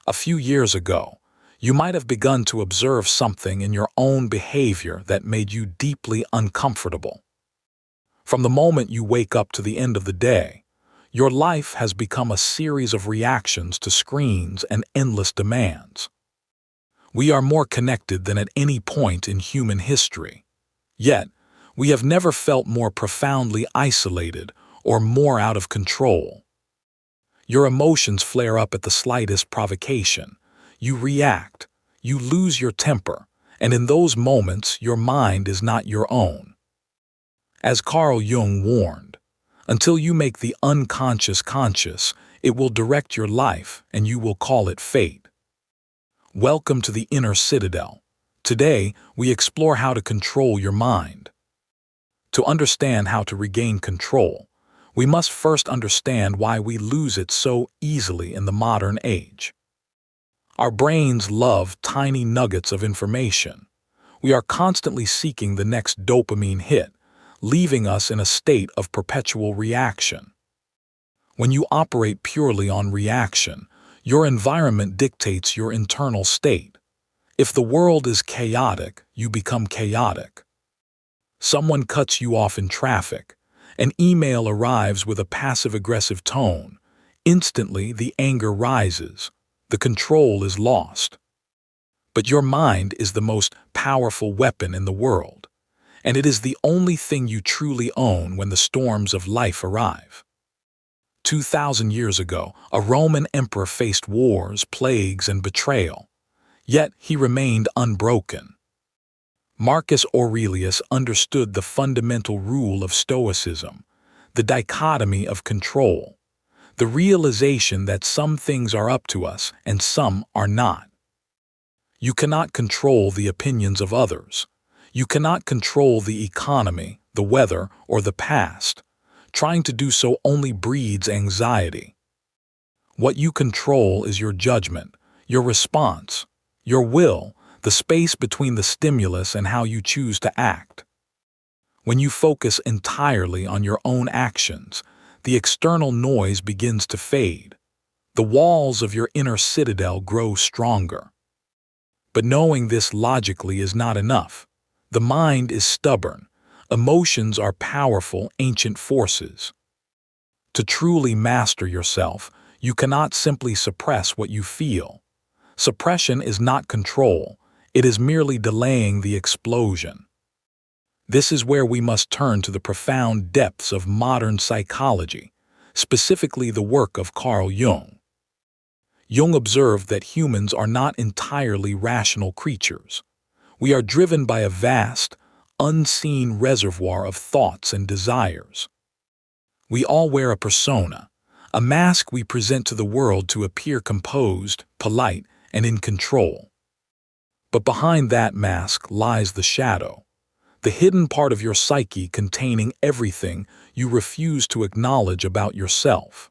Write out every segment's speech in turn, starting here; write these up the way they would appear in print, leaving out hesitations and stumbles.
A few years ago, you might have begun to observe something in your own behavior that made you deeply uncomfortable. From the moment you wake up to the end of the day, your life has become a series of reactions to screens and endless demands. We are more connected than at any point in human history. Yet, we have never felt more profoundly isolated or more out of control. Your emotions flare up at the slightest provocation. You react, you lose your temper, and in those moments your mind is not your own. As Carl Jung warned, until you make the unconscious conscious, it will direct your life and you will call it fate. Welcome to the Inner Citadel. Today, we explore how to control your mind. To understand how to regain control, we must first understand why we lose it so easily in the modern age. Our brains love tiny nuggets of information. We are constantly seeking the next dopamine hit, leaving us in a state of perpetual reaction. When you operate purely on reaction, your environment dictates your internal state. If the world is chaotic, you become chaotic. Someone cuts you off in traffic. An email arrives with a passive-aggressive tone. Instantly, the anger rises. The control is lost. But your mind is the most powerful weapon in the world, and it is the only thing you truly own when the storms of life arrive. 2,000 years ago, a Roman emperor faced wars, plagues, and betrayal. Yet he remained unbroken. Marcus Aurelius understood the fundamental rule of Stoicism, the dichotomy of control, the realization that some things are up to us and some are not. You cannot control the opinions of others. You cannot control the economy, the weather, or the past. Trying to do so only breeds anxiety. What you control is your judgment, your response, your will, the space between the stimulus and how you choose to act. When you focus entirely on your own actions, the external noise begins to fade. The walls of your inner citadel grow stronger. But knowing this logically is not enough. The mind is stubborn. Emotions are powerful, ancient forces. To truly master yourself, you cannot simply suppress what you feel. Suppression is not control. It is merely delaying the explosion. This is where we must turn to the profound depths of modern psychology, specifically the work of Carl Jung. Jung observed that humans are not entirely rational creatures. We are driven by a vast, unseen reservoir of thoughts and desires. We all wear a persona, a mask we present to the world to appear composed, polite, and in control. But behind that mask lies the shadow, the hidden part of your psyche containing everything you refuse to acknowledge about yourself.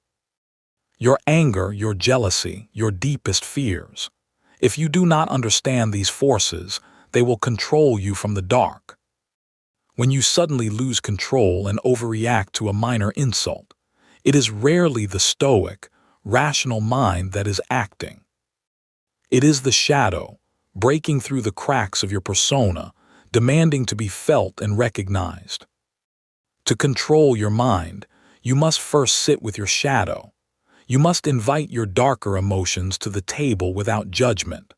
Your anger, your jealousy, your deepest fears. If you do not understand these forces, they will control you from the dark. When you suddenly lose control and overreact to a minor insult, it is rarely the stoic, rational mind that is acting. It is the shadow, breaking through the cracks of your persona, demanding to be felt and recognized. To control your mind, you must first sit with your shadow. You must invite your darker emotions to the table without judgment.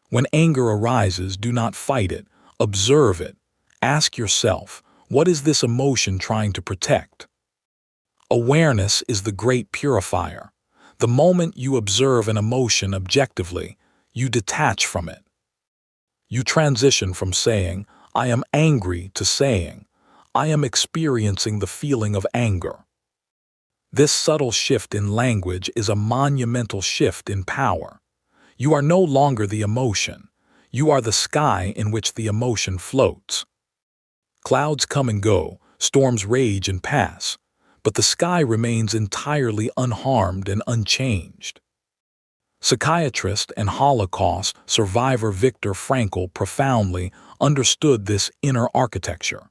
When anger arises, do not fight it, observe it. Ask yourself, what is this emotion trying to protect? Awareness is the great purifier. The moment you observe an emotion objectively, you detach from it. You transition from saying, I am angry, to saying, I am experiencing the feeling of anger. This subtle shift in language is a monumental shift in power. You are no longer the emotion. You are the sky in which the emotion floats. Clouds come and go, storms rage and pass, but the sky remains entirely unharmed and unchanged. Psychiatrist and Holocaust survivor Viktor Frankl profoundly understood this inner architecture.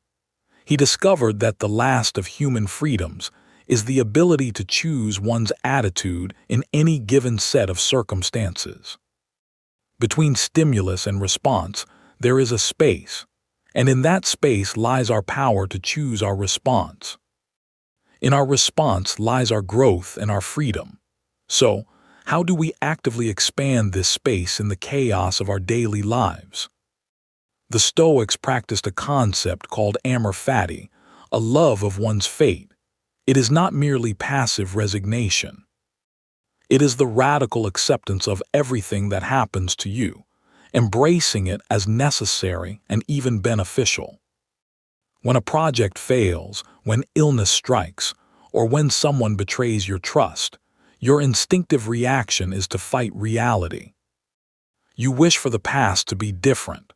He discovered that the last of human freedoms is the ability to choose one's attitude in any given set of circumstances. Between stimulus and response, there is a space, and in that space lies our power to choose our response. In our response lies our growth and our freedom. So, how do we actively expand this space in the chaos of our daily lives? The Stoics practiced a concept called amor fati, a love of one's fate. It is not merely passive resignation. It is the radical acceptance of everything that happens to you, embracing it as necessary and even beneficial. When a project fails, when illness strikes, or when someone betrays your trust, your instinctive reaction is to fight reality. You wish for the past to be different.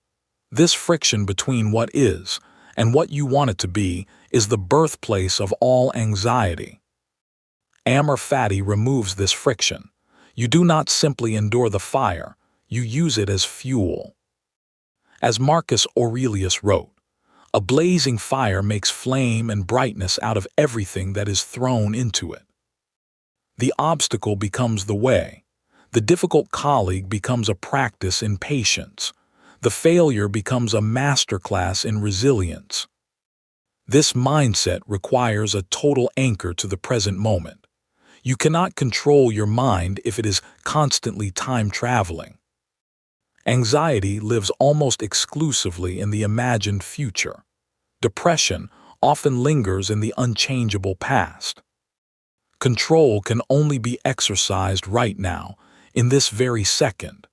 This friction between what is and what you want it to be is the birthplace of all anxiety. Amor fati removes this friction. You do not simply endure the fire, you use it as fuel. As Marcus Aurelius wrote, "A blazing fire makes flame and brightness out of everything that is thrown into it." The obstacle becomes the way. The difficult colleague becomes a practice in patience. The failure becomes a masterclass in resilience. This mindset requires a total anchor to the present moment. You cannot control your mind if it is constantly time-traveling. Anxiety lives almost exclusively in the imagined future. Depression often lingers in the unchangeable past. Control can only be exercised right now, in this very second.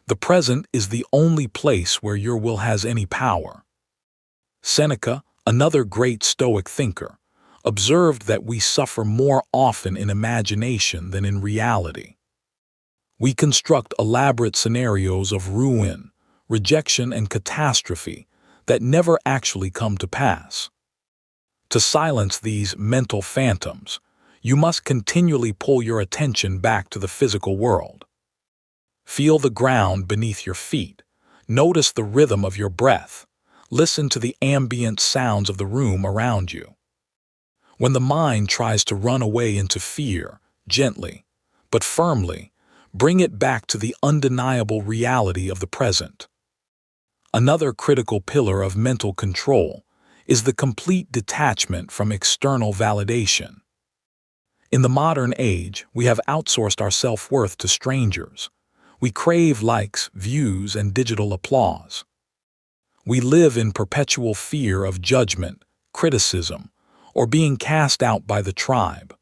The present is the only place where your will has any power. Seneca, another great Stoic thinker, observed that we suffer more often in imagination than in reality. We construct elaborate scenarios of ruin, rejection, and catastrophe that never actually come to pass. To silence these mental phantoms, you must continually pull your attention back to the physical world. Feel the ground beneath your feet. Notice the rhythm of your breath. Listen to the ambient sounds of the room around you. When the mind tries to run away into fear, gently, but firmly, bring it back to the undeniable reality of the present. Another critical pillar of mental control is the complete detachment from external validation. In the modern age, we have outsourced our self-worth to strangers. We crave likes, views, and digital applause. We live in perpetual fear of judgment, criticism, or being cast out by the tribe.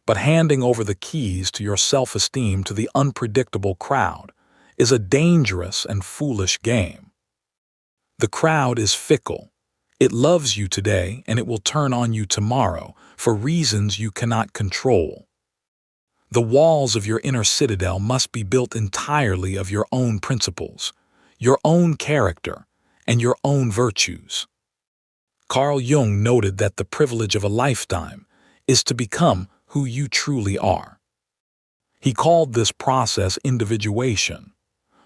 But handing over the keys to your self-esteem to the unpredictable crowd is a dangerous and foolish game. The crowd is fickle. It loves you today and it will turn on you tomorrow for reasons you cannot control. The walls of your inner citadel must be built entirely of your own principles, your own character, and your own virtues. Carl Jung noted that the privilege of a lifetime is to become who you truly are. He called this process individuation,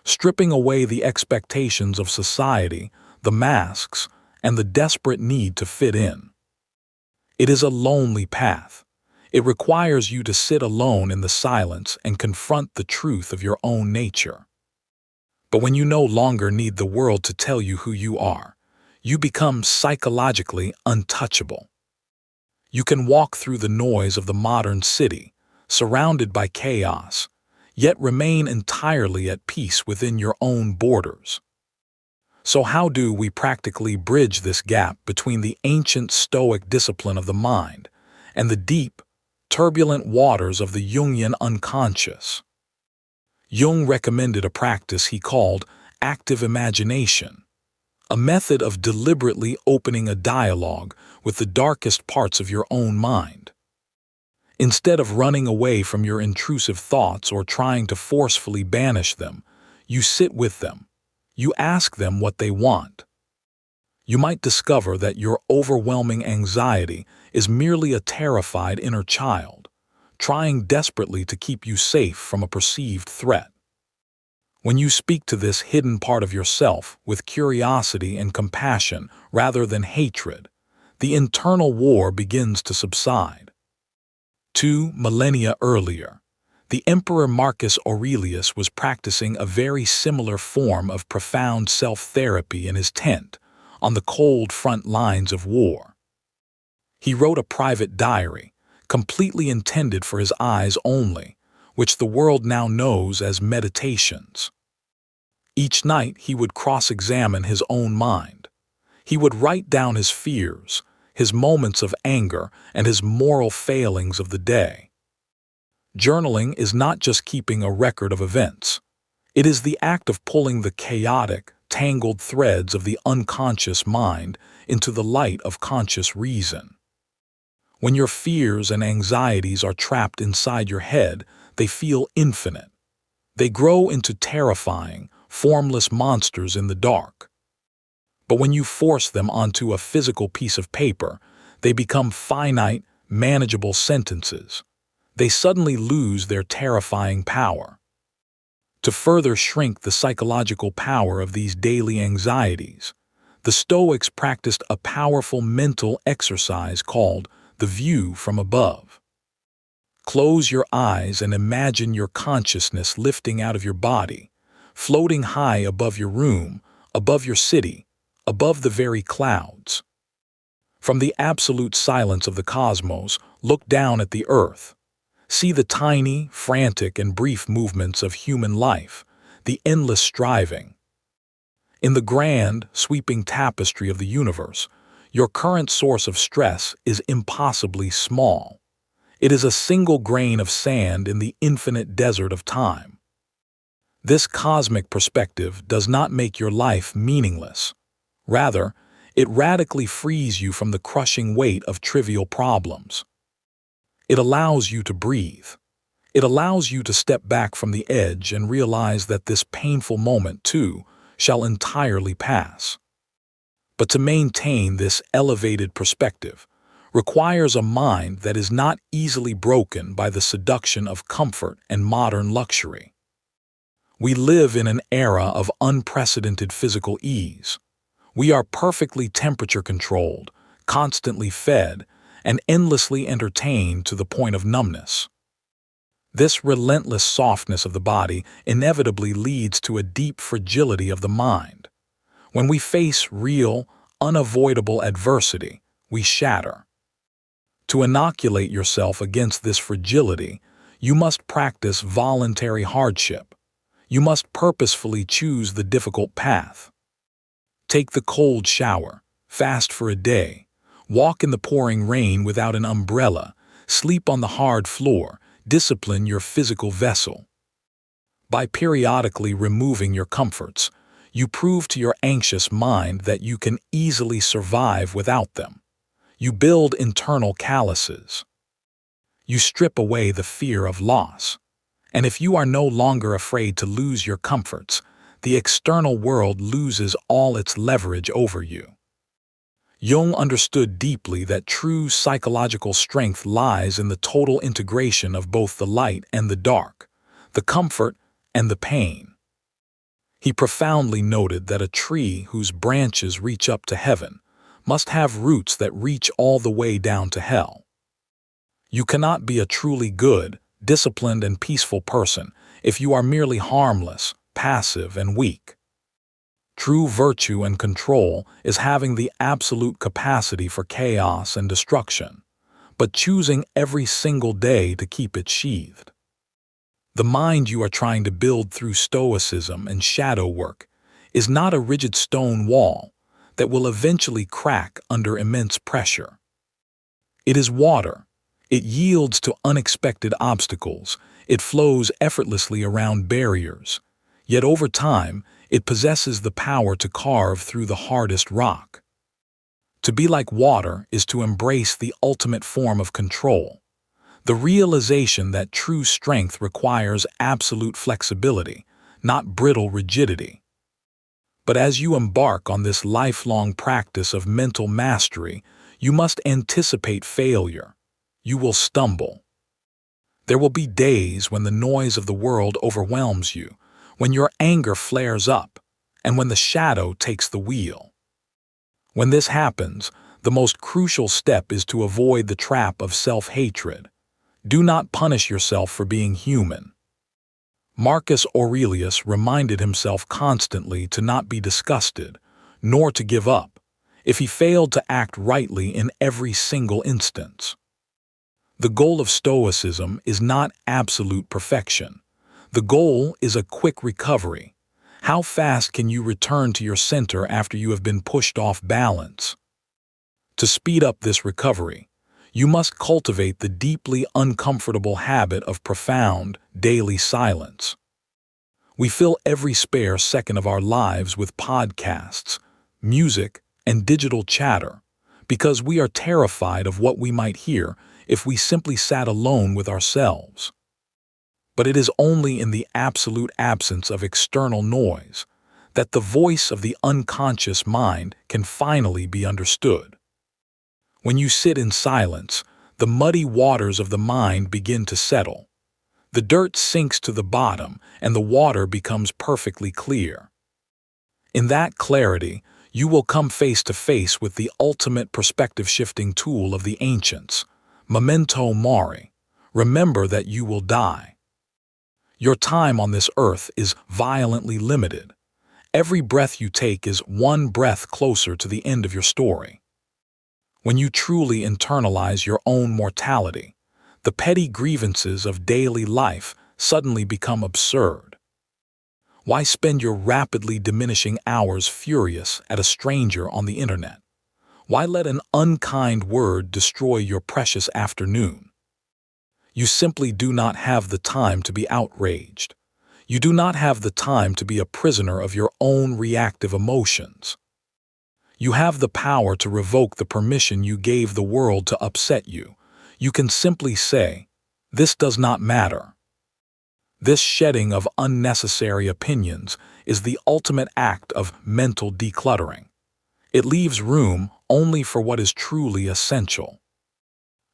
stripping away the expectations of society, the masks, and the desperate need to fit in. It is a lonely path. It requires you to sit alone in the silence and confront the truth of your own nature. But when you no longer need the world to tell you who you are, you become psychologically untouchable. You can walk through the noise of the modern city, surrounded by chaos, yet remain entirely at peace within your own borders. So how do we practically bridge this gap between the ancient Stoic discipline of the mind and the deep, turbulent waters of the Jungian unconscious? Jung recommended a practice he called active imagination, a method of deliberately opening a dialogue with the darkest parts of your own mind. Instead of running away from your intrusive thoughts or trying to forcefully banish them, you sit with them. You ask them what they want. You might discover that your overwhelming anxiety is merely a terrified inner child, trying desperately to keep you safe from a perceived threat. When you speak to this hidden part of yourself with curiosity and compassion rather than hatred, the internal war begins to subside. 2 millennia earlier, the Emperor Marcus Aurelius was practicing a very similar form of profound self-therapy in his tent on the cold front lines of war. He wrote a private diary, completely intended for his eyes only, which the world now knows as meditations. Each night he would cross-examine his own mind. He would write down his fears, his moments of anger, and his moral failings of the day. Journaling is not just keeping a record of events. It is the act of pulling the chaotic, tangled threads of the unconscious mind into the light of conscious reason. When your fears and anxieties are trapped inside your head, they feel infinite. They grow into terrifying, formless monsters in the dark. But when you force them onto a physical piece of paper, they become finite, manageable sentences. They suddenly lose their terrifying power. To further shrink the psychological power of these daily anxieties, the Stoics practiced a powerful mental exercise called the view from above. Close your eyes and imagine your consciousness lifting out of your body, floating high above your room, above your city, above the very clouds. From the absolute silence of the cosmos, look down at the earth. See the tiny, frantic, and brief movements of human life, the endless striving. In the grand, sweeping tapestry of the universe, your current source of stress is impossibly small. It is a single grain of sand in the infinite desert of time. This cosmic perspective does not make your life meaningless. Rather, it radically frees you from the crushing weight of trivial problems. It allows you to breathe. It allows you to step back from the edge and realize that this painful moment, too, shall entirely pass. But to maintain this elevated perspective requires a mind that is not easily broken by the seduction of comfort and modern luxury. We live in an era of unprecedented physical ease. We are perfectly temperature-controlled, constantly fed, and endlessly entertained to the point of numbness. This relentless softness of the body inevitably leads to a deep fragility of the mind. When we face real, unavoidable adversity, we shatter. To inoculate yourself against this fragility, you must practice voluntary hardship. You must purposefully choose the difficult path. Take the cold shower, fast for a day, walk in the pouring rain without an umbrella, sleep on the hard floor, discipline your physical vessel. By periodically removing your comforts, you prove to your anxious mind that you can easily survive without them. You build internal calluses. You strip away the fear of loss. And if you are no longer afraid to lose your comforts, the external world loses all its leverage over you. Jung understood deeply that true psychological strength lies in the total integration of both the light and the dark, the comfort and the pain. He profoundly noted that a tree whose branches reach up to heaven must have roots that reach all the way down to hell. You cannot be a truly good, disciplined, and peaceful person if you are merely harmless, passive, and weak. True virtue and control is having the absolute capacity for chaos and destruction, but choosing every single day to keep it sheathed. The mind you are trying to build through Stoicism and shadow work is not a rigid stone wall that will eventually crack under immense pressure. It is water. It yields to unexpected obstacles. It flows effortlessly around barriers. Yet over time, it possesses the power to carve through the hardest rock. To be like water is to embrace the ultimate form of control, the realization that true strength requires absolute flexibility, not brittle rigidity. But as you embark on this lifelong practice of mental mastery, you must anticipate failure. You will stumble. There will be days when the noise of the world overwhelms you, when your anger flares up, and when the shadow takes the wheel. When this happens, the most crucial step is to avoid the trap of self-hatred. Do not punish yourself for being human. Marcus Aurelius reminded himself constantly to not be disgusted, nor to give up, if he failed to act rightly in every single instance. The goal of Stoicism is not absolute perfection. The goal is a quick recovery. How fast can you return to your center after you have been pushed off balance? To speed up this recovery, you must cultivate the deeply uncomfortable habit of profound, daily silence. We fill every spare second of our lives with podcasts, music, and digital chatter because we are terrified of what we might hear if we simply sat alone with ourselves. But it is only in the absolute absence of external noise that the voice of the unconscious mind can finally be understood. When you sit in silence, the muddy waters of the mind begin to settle. The dirt sinks to the bottom and the water becomes perfectly clear. In that clarity, you will come face to face with the ultimate perspective-shifting tool of the ancients, memento mori. Remember that you will die. Your time on this earth is violently limited. Every breath you take is one breath closer to the end of your story. When you truly internalize your own mortality, the petty grievances of daily life suddenly become absurd. Why spend your rapidly diminishing hours furious at a stranger on the internet? Why let an unkind word destroy your precious afternoon? You simply do not have the time to be outraged. You do not have the time to be a prisoner of your own reactive emotions. You have the power to revoke the permission you gave the world to upset you. You can simply say, "This does not matter." This shedding of unnecessary opinions is the ultimate act of mental decluttering. It leaves room only for what is truly essential.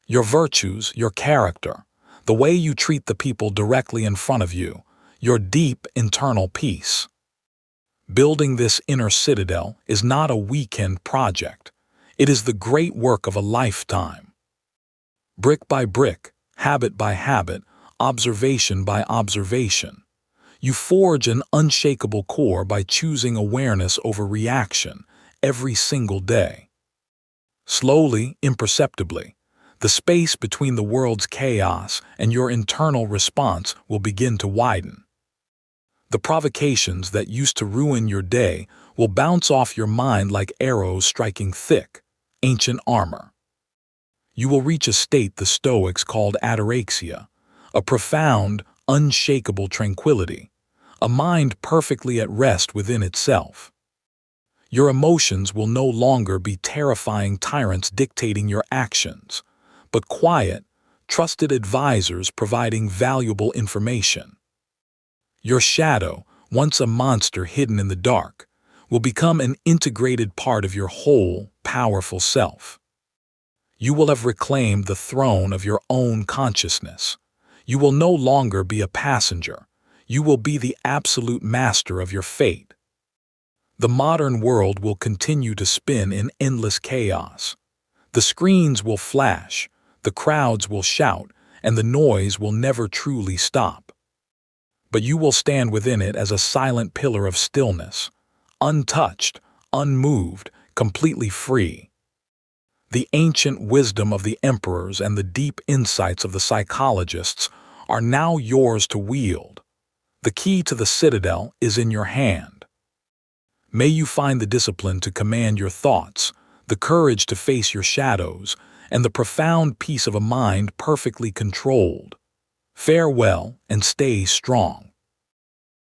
Your virtues, your character, the way you treat the people directly in front of you, your deep internal peace. Building this inner citadel is not a weekend project. It is the great work of a lifetime. Brick by brick, habit by habit, observation by observation, you forge an unshakable core by choosing awareness over reaction every single day. Slowly, imperceptibly, the space between the world's chaos and your internal response will begin to widen. The provocations that used to ruin your day will bounce off your mind like arrows striking thick, ancient armor. You will reach a state the Stoics called ataraxia, a profound, unshakable tranquility, a mind perfectly at rest within itself. Your emotions will no longer be terrifying tyrants dictating your actions, but quiet, trusted advisors providing valuable information. Your shadow, once a monster hidden in the dark, will become an integrated part of your whole, powerful self. You will have reclaimed the throne of your own consciousness. You will no longer be a passenger. You will be the absolute master of your fate. The modern world will continue to spin in endless chaos. The screens will flash, the crowds will shout, and the noise will never truly stop. But you will stand within it as a silent pillar of stillness, untouched, unmoved, completely free. The ancient wisdom of the emperors and the deep insights of the psychologists are now yours to wield. The key to the citadel is in your hand. May you find the discipline to command your thoughts, the courage to face your shadows, and the profound peace of a mind perfectly controlled. Farewell and stay strong.